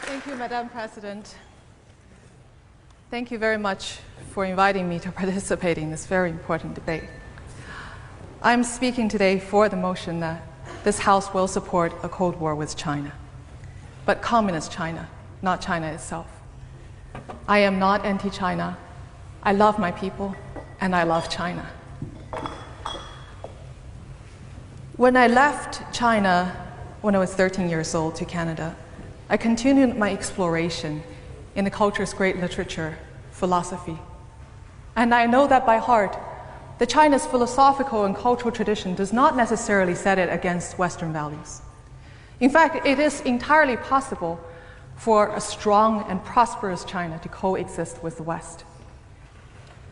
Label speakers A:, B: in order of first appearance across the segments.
A: Thank you, Madam President. Thank you very much for inviting me to participate in this very important debate. I'm speaking today for the motion that this House will support a Cold War with China, but communist China, not China itself. I am not anti-China. I love my people, and I love China. When I left China when I was 13 years old to Canada, I continued my exploration in the culture's great literature, philosophy. And I know that by heart, that China's philosophical and cultural tradition does not necessarily set it against Western values. In fact, it is entirely possible for a strong and prosperous China to coexist with the West.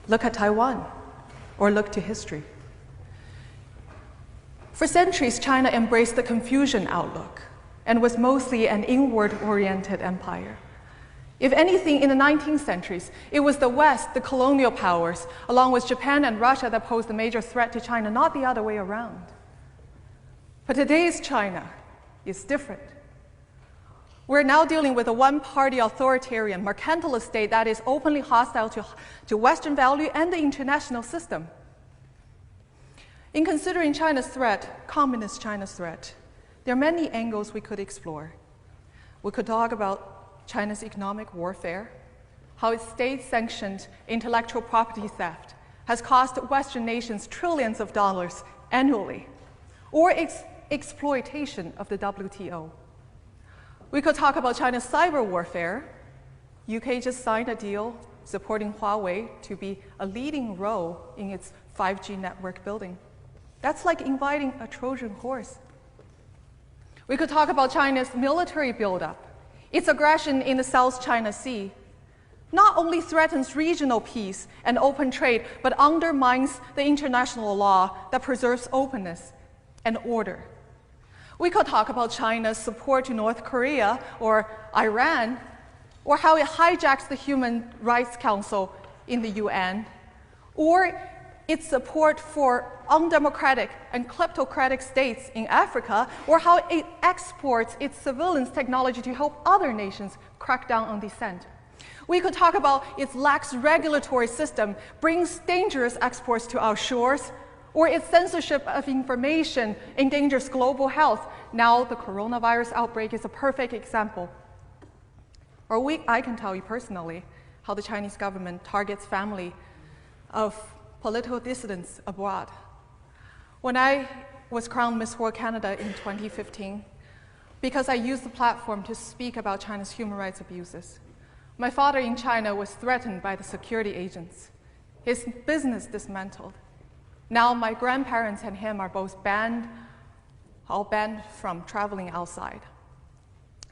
A: Look at Taiwan, or look to history. For centuries, China embraced the Confucian outlook and was mostly an inward-oriented empire. If anything, in the 19th centuries, it was the West, the colonial powers, along with Japan and Russia, that posed a major threat to China, not the other way around. But today's China is different. We're now dealing with a one-party authoritarian, mercantilist state that is openly hostile to Western value and the international system. In considering China's threat, communist China's threat, there are many angles we could explore. We could talk about China's economic warfare, how its state-sanctioned intellectual property theft has cost Western nations trillions of dollars annually, or its exploitation of the WTO. We could talk about China's cyber warfare. UK just signed a deal supporting Huawei to be a leading role in its 5G network building. That's like inviting a Trojan horse. We could talk about China's military buildup. Its aggression in the South China Sea not only threatens regional peace and open trade, but undermines the international law that preserves openness and order. We could talk about China's support to North Korea or Iran, or how it hijacks the Human Rights Council in the UN, or its support for undemocratic and kleptocratic states in Africa, or how it exports its surveillance technology to help other nations crack down on dissent. We could talk about its lax regulatory system brings dangerous exports to our shores, or its censorship of information endangers global health. Now the coronavirus outbreak is a perfect example. Or I can tell you personally how the Chinese government targets family of political dissidents abroad. When I was crowned Miss World Canada in 2015, because I used the platform to speak about China's human rights abuses, my father in China was threatened by the security agents, his business dismantled. Now my grandparents and him are both all banned from traveling outside.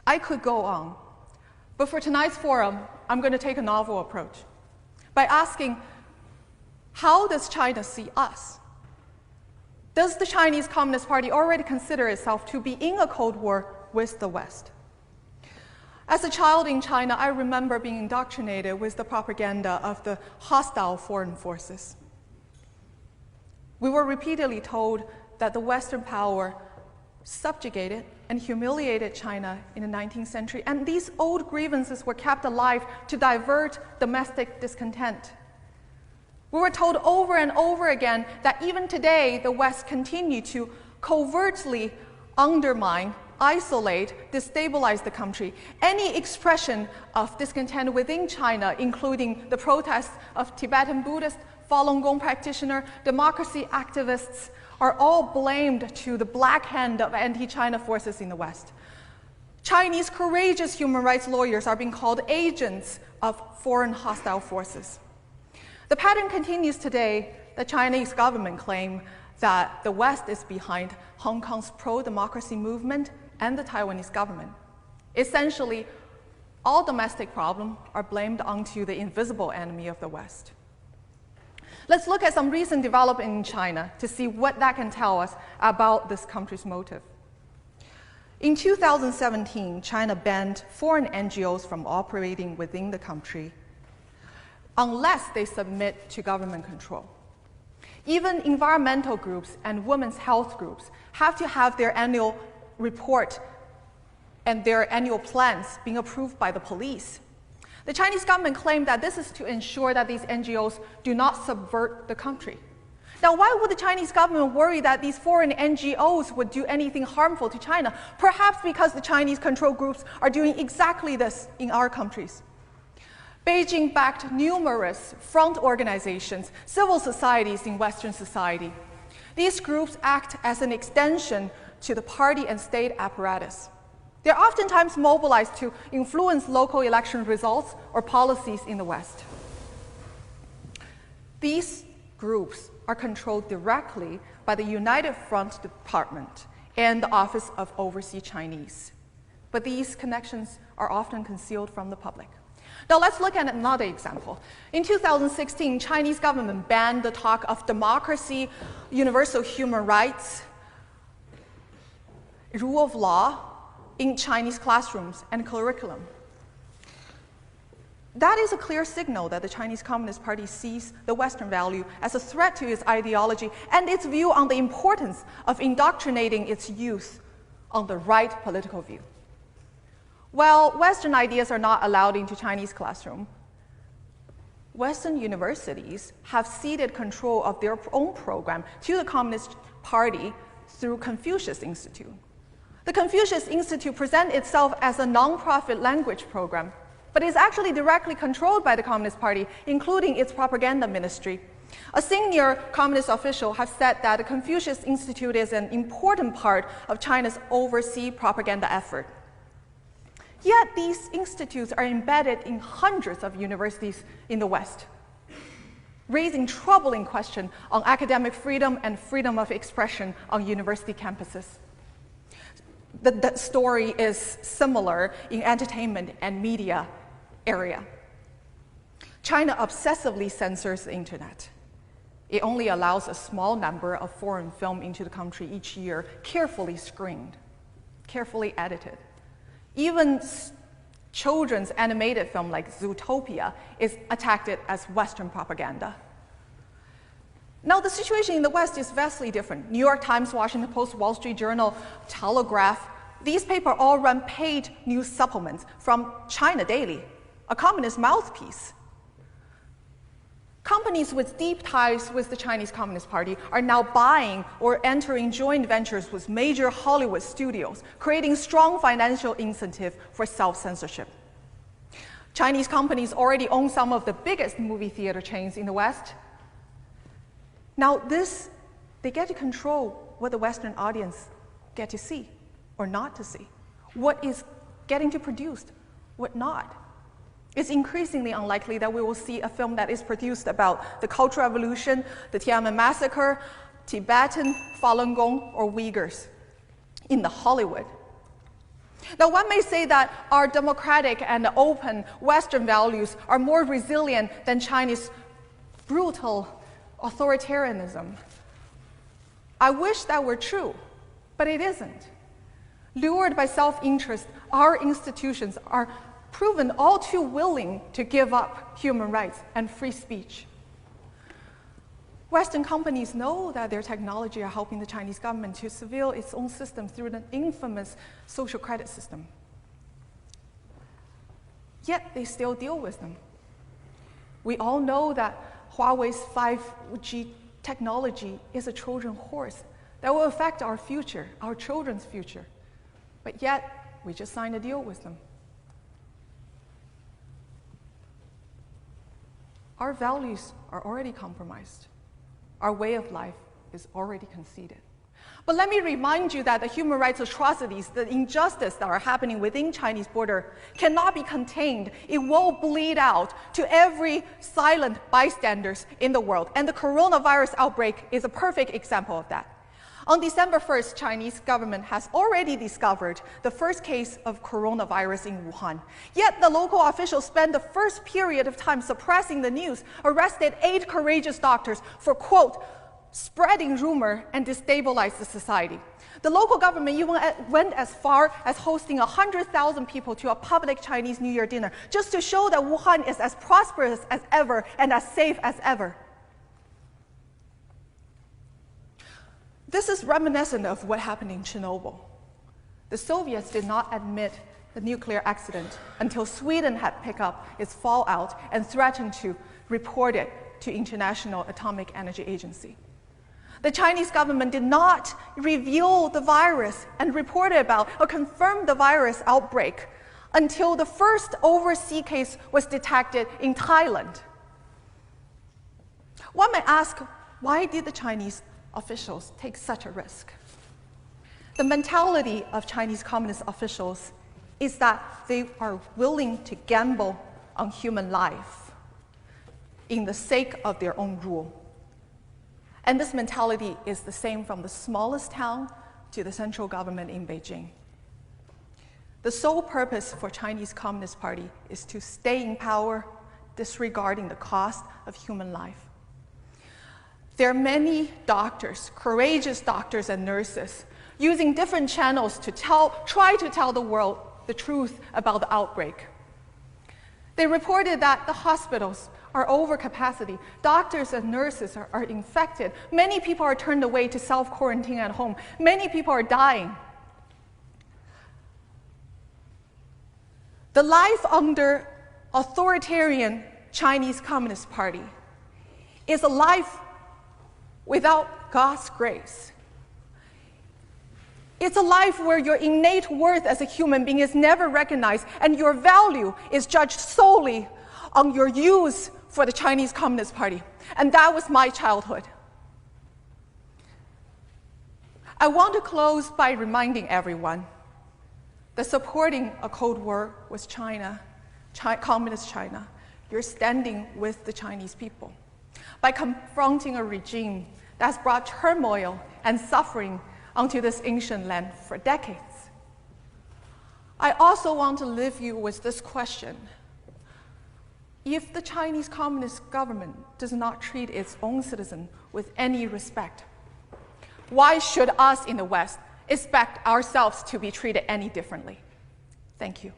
A: I could go on, but for tonight's forum, I'm going to take a novel approach by asking, how does China see us? Does the Chinese Communist Party already consider itself to be in a Cold War with the West? As a child in China, I remember being indoctrinated with the propaganda of the hostile foreign forces. We were repeatedly told that the Western power subjugated and humiliated China in the 19th century, and these old grievances were kept alive to divert domestic discontent. We were told over and over again that even today, the West continues to covertly undermine, isolate, destabilize the country. Any expression of discontent within China, including the protests of Tibetan Buddhist, Falun Gong practitioner, democracy activists, are all blamed to the black hand of anti-China forces in the West. Chinese courageous human rights lawyers are being called agents of foreign hostile forces. The pattern continues today. The Chinese government claims that the West is behind Hong Kong's pro-democracy movement and the Taiwanese government. Essentially, all domestic problems are blamed onto the invisible enemy of the West. Let's look at some recent development in China to see what that can tell us about this country's motive. In 2017, China banned foreign NGOs from operating within the country unless they submit to government control. Even environmental groups and women's health groups have to have their annual report and their annual plans being approved by the police. The Chinese government claimed that this is to ensure that these NGOs do not subvert the country. Now, why would the Chinese government worry that these foreign NGOs would do anything harmful to China? Perhaps because the Chinese control groups are doing exactly this in our countries. Beijing backed numerous front organizations, civil societies in Western society. These groups act as an extension to the party and state apparatus. They're oftentimes mobilized to influence local election results or policies in the West. These groups are controlled directly by the United Front Department and the Office of Overseas Chinese. But these connections are often concealed from the public. Now let's look at another example. In 2016, Chinese government banned the talk of democracy, universal human rights, rule of law in Chinese classrooms and curriculum. That is a clear signal that the Chinese Communist Party sees the Western value as a threat to its ideology and its view on the importance of indoctrinating its youth on the right political view. While Western ideas are not allowed into Chinese classroom, Western universities have ceded control of their own program to the Communist Party through Confucius Institute. The Confucius Institute presents itself as a non-profit language program, but is actually directly controlled by the Communist Party, including its propaganda ministry. A senior communist official has said that the Confucius Institute is an important part of China's overseas propaganda effort. Yet these institutes are embedded in hundreds of universities in the West, raising troubling questions on academic freedom and freedom of expression on university campuses. The story is similar in entertainment and media area. China obsessively censors the internet. It only allows a small number of foreign film into the country each year, carefully screened, carefully edited. Even children's animated film like Zootopia is attacked as Western propaganda. Now, the situation in the West is vastly different. New York Times, Washington Post, Wall Street Journal, Telegraph, these papers all run paid news supplements from China Daily, a communist mouthpiece. Companies with deep ties with the Chinese Communist Party are now buying or entering joint ventures with major Hollywood studios, creating strong financial incentive for self-censorship. Chinese companies already own some of the biggest movie theater chains in the West. Now they get to control what the Western audience get to see or not to see, what is getting to produce, what not. It's increasingly unlikely that we will see a film that is produced about the Cultural Revolution, the Tiananmen Massacre, Tibetan, Falun Gong, or Uyghurs in the Hollywood. Now, one may say that our democratic and open Western values are more resilient than China's brutal authoritarianism. I wish that were true, but it isn't. Lured by self-interest, our institutions are proven all too willing to give up human rights and free speech. Western companies know that their technology are helping the Chinese government to surveil its own system through the infamous social credit system. Yet they still deal with them. We all know that Huawei's 5G technology is a Trojan horse that will affect our future, our children's future. But yet, we just signed a deal with them. Our values are already compromised. Our way of life is already conceded. But let me remind you that the human rights atrocities, the injustice that are happening within Chinese border cannot be contained. It will bleed out to every silent bystanders in the world. And the coronavirus outbreak is a perfect example of that. On December 1st, Chinese government has already discovered the first case of coronavirus in Wuhan. Yet the local officials spent the first period of time suppressing the news, arrested 8 courageous doctors for, quote, spreading rumor and destabilize the society. The local government even went as far as hosting 100,000 people to a public Chinese New Year dinner, just to show that Wuhan is as prosperous as ever and as safe as ever. This is reminiscent of what happened in Chernobyl. The Soviets did not admit the nuclear accident until Sweden had picked up its fallout and threatened to report it to International Atomic Energy Agency. The Chinese government did not reveal the virus and report about or confirm the virus outbreak until the first overseas case was detected in Thailand. One may ask, why did the Chinese officials take such a risk? The mentality of Chinese Communist officials is that they are willing to gamble on human life in the sake of their own rule. And this mentality is the same from the smallest town to the central government in Beijing. The sole purpose for Chinese Communist Party is to stay in power, disregarding the cost of human life. There are many doctors, courageous doctors and nurses, using different channels to try to tell the world the truth about the outbreak. They reported that the hospitals are over capacity. Doctors and nurses are infected. Many people are turned away to self-quarantine at home. Many people are dying. The life under authoritarian Chinese Communist Party is a life without God's grace. It's a life where your innate worth as a human being is never recognized and your value is judged solely on your use for the Chinese Communist Party. And that was my childhood. I want to close by reminding everyone that supporting a Cold War with China, Communist China, you're standing with the Chinese people. By confronting a regime that's brought turmoil and suffering onto this ancient land for decades. I also want to leave you with this question. If the Chinese Communist government does not treat its own citizens with any respect, why should us in the West expect ourselves to be treated any differently? Thank you.